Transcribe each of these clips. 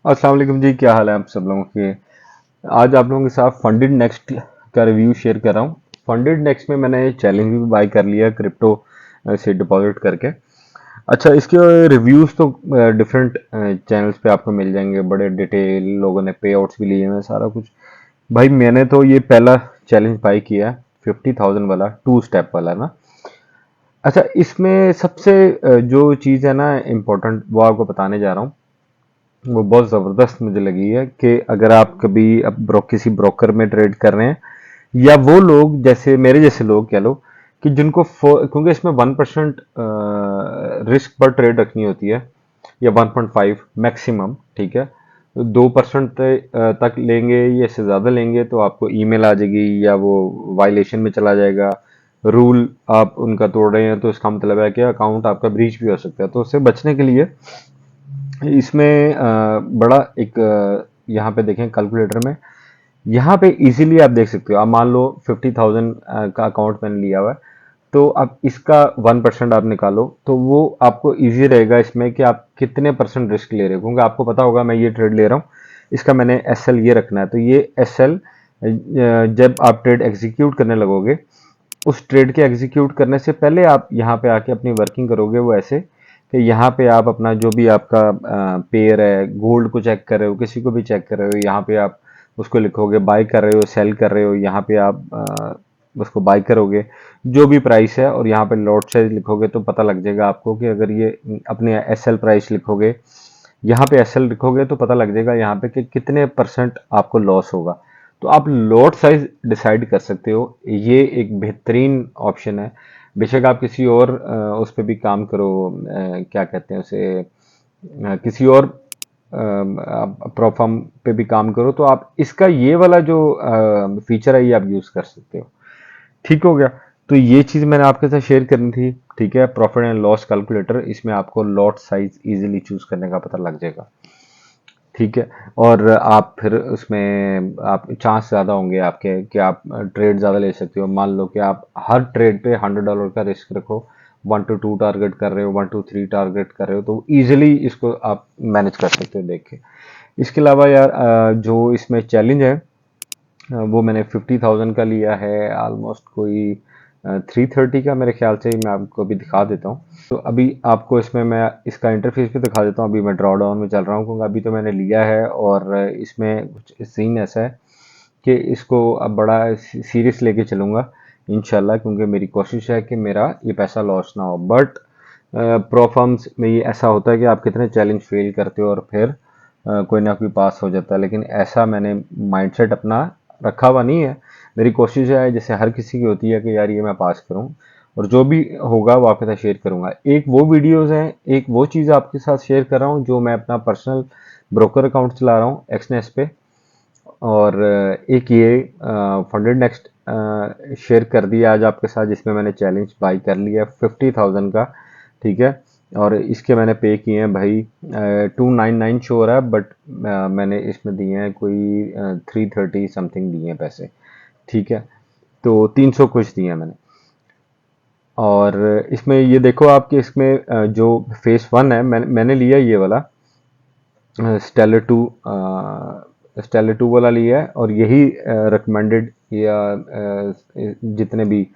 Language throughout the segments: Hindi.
अस्सलाम वालेकुम जी, क्या हाल है आप सब लोगों के। आज आप लोगों के साथ फंडेड नेक्स्ट का रिव्यू शेयर कर रहा हूँ। फंडेड नेक्स्ट में मैंने चैलेंज भी बाय कर लिया क्रिप्टो से डिपॉजिट करके। अच्छा, इसके रिव्यूज तो डिफरेंट चैनल्स पे आपको मिल जाएंगे, बड़े डिटेल, लोगों ने पे आउट्स भी लिए हैं, सारा कुछ। भाई मैंने तो ये पहला चैलेंज बाय किया 50,000 वाला, 2 स्टेप वाला ना। अच्छा, इसमें सबसे जो चीज़ है ना इम्पोर्टेंट, वो आपको बताने जा रहा हूँ। वो बहुत ज़बरदस्त मुझे लगी है कि अगर आप कभी अब किसी ब्रोकर में ट्रेड कर रहे हैं, या वो लोग जैसे मेरे जैसे लोग कह लो कि जिनको क्योंकि इसमें 1% रिस्क पर ट्रेड रखनी होती है, या 1.5 मैक्सिमम, ठीक है। 2% तक लेंगे या इससे ज़्यादा लेंगे तो आपको ईमेल आ जाएगी, या वो वायलेशन में चला जाएगा। रूल आप उनका तोड़ रहे हैं तो इसका मतलब है कि अकाउंट आपका ब्रीच भी हो सकता है। तो उससे बचने के लिए इसमें बड़ा एक यहाँ पे देखें कैलकुलेटर में, यहाँ पे इजीली आप देख सकते हो। आप मान लो 50,000 का अकाउंट मैंने लिया हुआ है, तो आप इसका 1% आप निकालो तो वो आपको इजी रहेगा इसमें कि आप कितने परसेंट रिस्क ले रहे हो, क्योंकि आपको पता होगा मैं ये ट्रेड ले रहा हूँ, इसका मैंने एस एल ये रखना है। तो ये एस एल जब आप ट्रेड एग्जीक्यूट करने लगोगे, उस ट्रेड के एग्जीक्यूट करने से पहले आप यहाँ पे आके अपनी वर्किंग करोगे, वो ऐसे कि यहाँ पे आप अपना जो भी आपका पेयर है, गोल्ड को चेक कर रहे हो, किसी को भी चेक कर रहे हो, यहाँ पे आप उसको लिखोगे, बाय कर रहे हो, सेल कर रहे हो, यहाँ पे आप उसको बाय करोगे जो भी प्राइस है, और यहाँ पे लॉट साइज लिखोगे तो पता लग जाएगा आपको कि अगर ये अपने एस एल प्राइस लिखोगे, यहाँ पे एस एल लिखोगे तो पता लग जाएगा यहाँ पे कि कितने परसेंट आपको लॉस होगा। तो आप लॉट साइज डिसाइड कर सकते हो, ये एक बेहतरीन ऑप्शन है। बेशक आप किसी और उस पर भी काम करो, क्या कहते हैं उसे, किसी और प्रोफार्म पे भी काम करो, तो आप इसका ये वाला जो फीचर है ये आप यूज़ कर सकते हो। ठीक हो गया। तो ये चीज़ मैंने आपके साथ शेयर करनी थी। ठीक है, प्रॉफिट एंड लॉस कैलकुलेटर, इसमें आपको लॉट साइज इजीली चूज करने का पता लग जाएगा। ठीक है। और आप फिर उसमें आप चांस ज़्यादा होंगे आपके कि आप ट्रेड ज़्यादा ले सकते हो। मान लो कि आप हर ट्रेड पे $100 का रिस्क रखो, 1 to 2 टारगेट कर रहे हो, 1 to 3 टारगेट कर रहे हो, तो इजीली इसको आप मैनेज कर सकते हो देख के। इसके अलावा यार जो इसमें चैलेंज है, वो मैंने 50,000 का लिया है, ऑलमोस्ट कोई 330 का मेरे ख्याल से। मैं आपको अभी दिखा देता हूँ। तो अभी आपको इसमें मैं इसका इंटरफेस भी दिखा देता हूँ। अभी मैं ड्रॉ डाउन में चल रहा हूँ क्योंकि अभी तो मैंने लिया है, और इसमें कुछ सीन ऐसा है कि इसको अब बड़ा सीरियस लेके चलूँगा इंशाल्लाह, क्योंकि मेरी कोशिश है कि मेरा ये पैसा लॉस ना हो। बट प्रो फर्म्स में ये ऐसा होता है कि आप कितने चैलेंज फेल करते हो और फिर कोई ना कोई पास हो जाता है, लेकिन ऐसा मैंने माइंडसेट अपना रखा हुआ नहीं है। मेरी कोशिश है जैसे हर किसी की होती है कि यार ये मैं पास करूं, और जो भी होगा वो आपके साथ शेयर करूंगा। एक वो वीडियोस हैं, एक वो चीज़ आपके साथ शेयर कर रहा हूँ जो मैं अपना पर्सनल ब्रोकर अकाउंट चला रहा हूँ एक्सनेस पे, और एक ये फंडेड नेक्स्ट शेयर कर दिया आज आपके साथ, जिसमें मैंने चैलेंज बाई कर लिया 50,000 का। ठीक है। और इसके मैंने पे किए हैं भाई 299 शो हो रहा है, बट मैंने इसमें दिए हैं कोई 330 समथिंग दिए हैं पैसे। ठीक है। तो 300 कुछ दिए हैं मैंने। और इसमें ये देखो आपके इसमें जो फेस 1 है, मैंने लिया ये वाला स्टेलर टू, स्टेलर टू वाला लिया है, और यही रिकमेंडेड, या जितने भी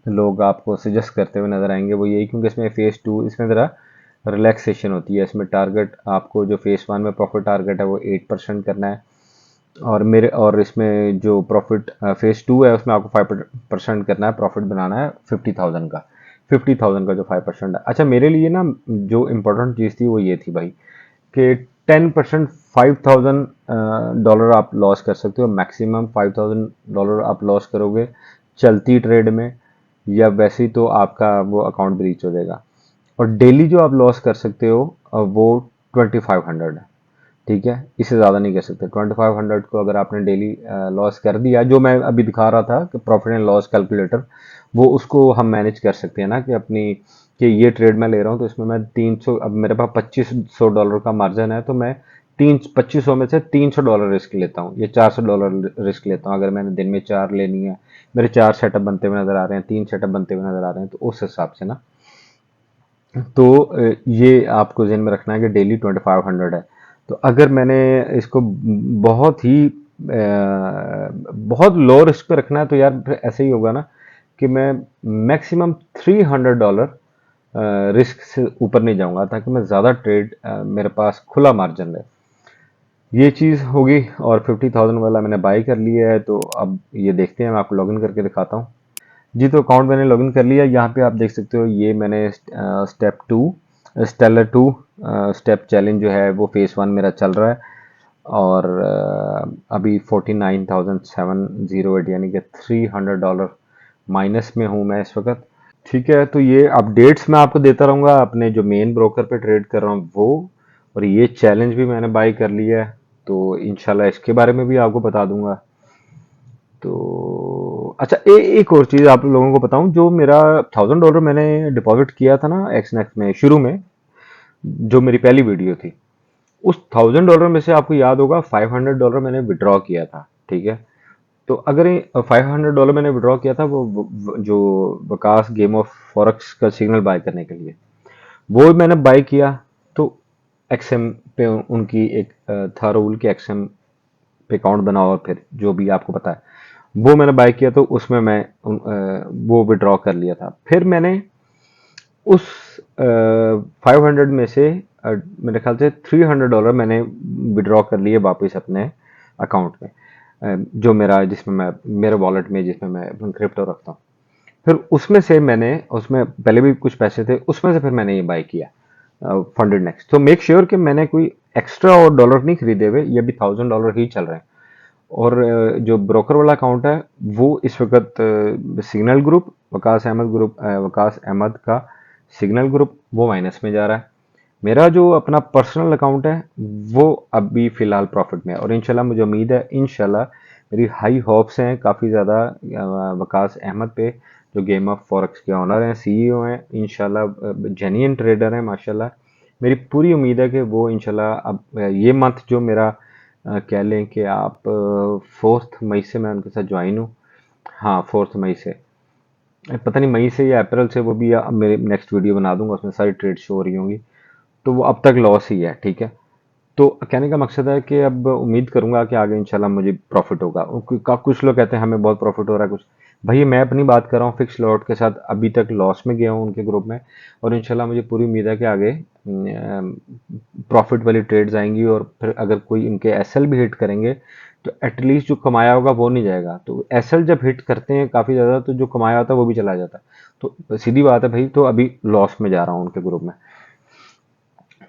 लोग आपको सजेस्ट करते हुए नजर आएंगे वो यही, क्योंकि इसमें फेस 2, इसमें ज़रा रिलैक्सेशन होती है। इसमें टारगेट आपको जो फेस 1 में प्रॉफिट टारगेट है वो 8% करना है, और इसमें जो प्रॉफिट फेस 2 है उसमें आपको 5% करना है, प्रॉफिट बनाना है 50,000 का जो 5% है। अच्छा, मेरे लिए ना जो इम्पोर्टेंट चीज़ थी वो ये थी भाई कि 10% $5,000 आप लॉस कर सकते हो, मैक्सिमम $5,000 आप लॉस करोगे चलती ट्रेड में, या वैसे ही तो आपका वो अकाउंट ब्रीच हो जाएगा। और डेली जो आप लॉस कर सकते हो वो 2,500 है। ठीक है, इससे ज़्यादा नहीं कर सकते। 2,500 को अगर आपने डेली लॉस कर दिया, जो मैं अभी दिखा रहा था कि प्रॉफिट एंड लॉस कैलकुलेटर, वो उसको हम मैनेज कर सकते हैं ना, कि अपनी कि ये ट्रेड मैं ले रहा हूँ तो इसमें मैं 300, अब मेरे पास $2,500 का मार्जिन है, तो मैं 2500 में से $300 रिस्क लेता हूँ, या $400 रिस्क लेता हूँ। अगर मैंने दिन में 4 लेनी है, मेरे 4 सेटअप बनते हुए नजर आ रहे हैं, 3 सेटअप बनते हुए नजर आ रहे हैं, तो उस हिसाब से ना। तो ये आपको ज़हन में रखना है कि डेली 2,500 है। तो अगर मैंने इसको बहुत ही बहुत लो रिस्क पे रखना है तो यार फिर ऐसे ही होगा ना कि मैं मैक्सिमम $300 रिस्क से ऊपर नहीं जाऊंगा, ताकि मैं ज़्यादा ट्रेड मेरे पास खुला मार्जिन रहे। ये चीज़ होगी। और 50,000 वाला मैंने बाई कर लिया है, तो अब ये देखते हैं, मैं आपको लॉगिन करके दिखाता हूँ। जी, तो अकाउंट मैंने लॉगिन कर लिया। यहाँ पे आप देख सकते हो, ये मैंने step to stellar to step challenge जो है वो फेस वन मेरा चल रहा है। और अभी 49,708 यानी कि $300 माइनस में हूँ मैं इस वक्त। ठीक है, तो ये अपडेट्स मैं आपको देता रहूँगा अपने जो मेन ब्रोकर पे ट्रेड कर रहा हूँ वो। और ये चैलेंज भी मैंने बाई कर लिया है, तो इंशाल्लाह इसके बारे में भी आपको बता दूंगा। तो अच्छा, एक और चीज़ आप लोगों को बताऊं, जो मेरा $1,000 मैंने डिपॉजिट किया था ना एक्सनेक्स में शुरू में, जो मेरी पहली वीडियो थी, उस $1,000 में से आपको याद होगा $500 मैंने विड्रॉ किया था। ठीक है, तो अगर $500 मैंने विड्रॉ किया था वो जो वकास गेम ऑफ फॉरेक्स का सिग्नल बाय करने के लिए, वो मैंने बाय किया। तो एक्सएम पे उनकी एक था रूल कि एक्सएम पे अकाउंट बनाओ, और फिर जो भी आपको पता है वो मैंने बाय किया, तो उसमें मैं वो विड्रॉ कर लिया था। फिर मैंने उस 500 में से मेरे ख्याल से $300 मैंने विड्रॉ कर लिए वापस अपने अकाउंट में, जो मेरा जिसमें मैं मेरे वॉलेट में जिसमें मैं क्रिप्टो रखता हूँ। फिर उसमें से मैंने, उसमें पहले भी कुछ पैसे थे, उसमें से फिर मैंने ये बाय किया फंडेड नेक्स्ट। तो मेक श्योर कि मैंने कोई एक्स्ट्रा और डॉलर नहीं खरीदे हुए, ये भी $1,000 ही चल रहे हैं। और जो ब्रोकर वाला अकाउंट है वो इस वक्त सिग्नल ग्रुप, वकास अहमद का सिग्नल ग्रुप, वो माइनस में जा रहा है। मेरा जो अपना पर्सनल अकाउंट है वो अभी फ़िलहाल प्रॉफिट में है, और इंशाल्लाह मुझे उम्मीद है, इंशाल्लाह मेरी हाई होप्स हैं काफ़ी ज़्यादा वकास अहमद पे, जो गेम ऑफ फॉरेक्स के ऑनर हैं, सीईओ हैं, इंशाल्लाह जेन्युइन ट्रेडर हैं माशाल्लाह। मेरी पूरी उम्मीद है कि वो इंशाल्लाह अब ये मंथ जो मेरा कह लें कि आप 4 मई से मैं उनके साथ ज्वाइन हूँ। हाँ, 4 मई से, पता नहीं मई से या अप्रैल से, वो भी अब मेरे नेक्स्ट वीडियो बना दूंगा, उसमें सारी ट्रेड शो हो रही होंगी। तो वो अब तक लॉस ही है। ठीक है, तो कहने का मकसद है कि अब उम्मीद करूंगा कि आगे इंशाल्लाह मुझे प्रॉफिट होगा। कुछ लोग कहते हैं हमें बहुत प्रॉफिट हो रहा है, कुछ भाई मैं अपनी बात कर रहा हूँ फिक्स लॉट के साथ, अभी तक लॉस में गया हूँ उनके ग्रुप में। और इंशाल्लाह मुझे पूरी उम्मीद है कि आगे प्रॉफिट वाली ट्रेड्स आएंगी, और फिर अगर कोई इनके एसएल भी हिट करेंगे तो एटलीस्ट जो कमाया होगा वो नहीं जाएगा। तो एसएल जब हिट करते हैं काफ़ी ज़्यादा, तो जो कमाया होता है वो भी चला जाता है। तो सीधी बात है भाई, तो अभी लॉस में जा रहा हूँ उनके ग्रुप में।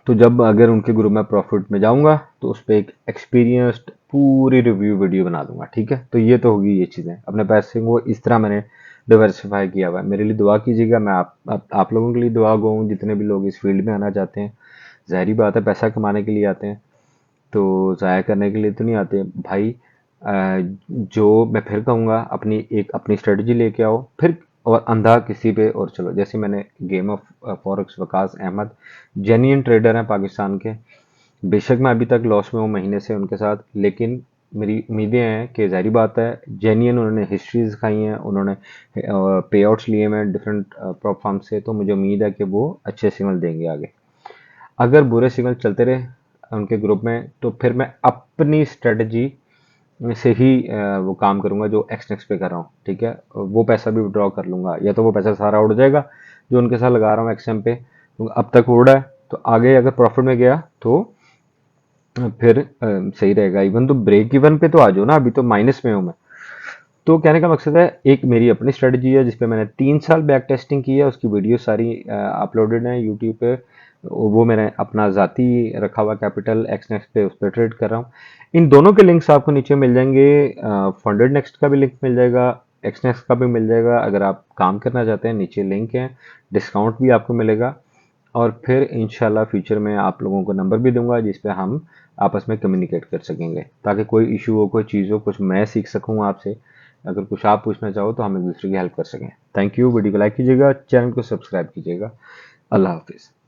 तो जब अगर उनके ग्रुप में प्रॉफिट में जाऊंगा तो उस पर एक एक्सपीरियंस्ड पूरी रिव्यू वीडियो बना दूंगा। ठीक है, तो ये तो होगी ये चीज़ें, अपने पैसे को इस तरह मैंने डिवर्सिफाई किया हुआ है। मेरे लिए दुआ कीजिएगा, मैं आप लोगों के लिए दुआ गो हूँ, जितने भी लोग इस फील्ड में आना चाहते हैं। ज़ाहिरी बात है, पैसा कमाने के लिए आते हैं, तो ज़ाया करने के लिए तो नहीं आते भाई। जो मैं फिर कहूँगा, अपनी स्ट्रेटजी लेके आओ फिर, और अंधा किसी पे और चलो। जैसे मैंने game of forex, Waqas Ahmed genuine trader हैं पाकिस्तान के। बेशक मैं अभी तक लॉस में हूँ महीने से उनके साथ, लेकिन मेरी उम्मीदें हैं कि ज़ाहिर बात है, जेन्युइन उन्होंने हिस्ट्री दिखाई हैं, उन्होंने पे आउट्स लिए हैं डिफरेंट प्लेटफॉर्म से, तो मुझे उम्मीद है कि वो अच्छे सिग्नल देंगे आगे। अगर बुरे सिग्नल चलते रहे उनके ग्रुप में, तो फिर मैं अपनी स्ट्रेटजी से ही वो काम करूंगा जो एक्स नेक्स्ट पे कर रहा हूँ। ठीक है, वो पैसा भी विड्रॉ कर लूंगा, या तो वो पैसा सारा उड़ जाएगा जो उनके साथ लगा रहा हूँ एक्सएम पे, तो अब तक उड़ा है, तो आगे अगर प्रॉफिट में गया तो फिर सही रहेगा। इवन तो ब्रेक इवन पे तो आ जाओ ना, अभी तो माइनस में हूँ मैं। तो कहने का मकसद है, एक मेरी अपनी स्ट्रेटजी है जिसपे मैंने 3 साल बैक टेस्टिंग की है, उसकी वीडियो सारी अपलोडेड है यूट्यूब पे। वो मैंने अपना ज़ाती रखा हुआ कैपिटल एक्स नेक्स्ट पे, उस पर ट्रेड कर रहा हूँ। इन दोनों के लिंक्स आपको नीचे मिल जाएंगे, फंडेड नेक्स्ट का भी लिंक मिल जाएगा, एक्स नेक्स्ट का भी मिल जाएगा। अगर आप काम करना चाहते हैं, नीचे लिंक है, डिस्काउंट भी आपको मिलेगा। और फिर इंशाल्लाह फ्यूचर में आप लोगों को नंबर भी दूंगा जिस पे हम आपस में कम्युनिकेट कर सकेंगे, ताकि कोई इशू हो, कोई चीज़ हो, कुछ मैं सीख सकूँ आपसे, अगर कुछ आप पूछना चाहो तो हम एक दूसरे की हेल्प कर सकें। थैंक यू, वीडियो को लाइक कीजिएगा, चैनल को सब्सक्राइब कीजिएगा। अल्लाह हाफिज़।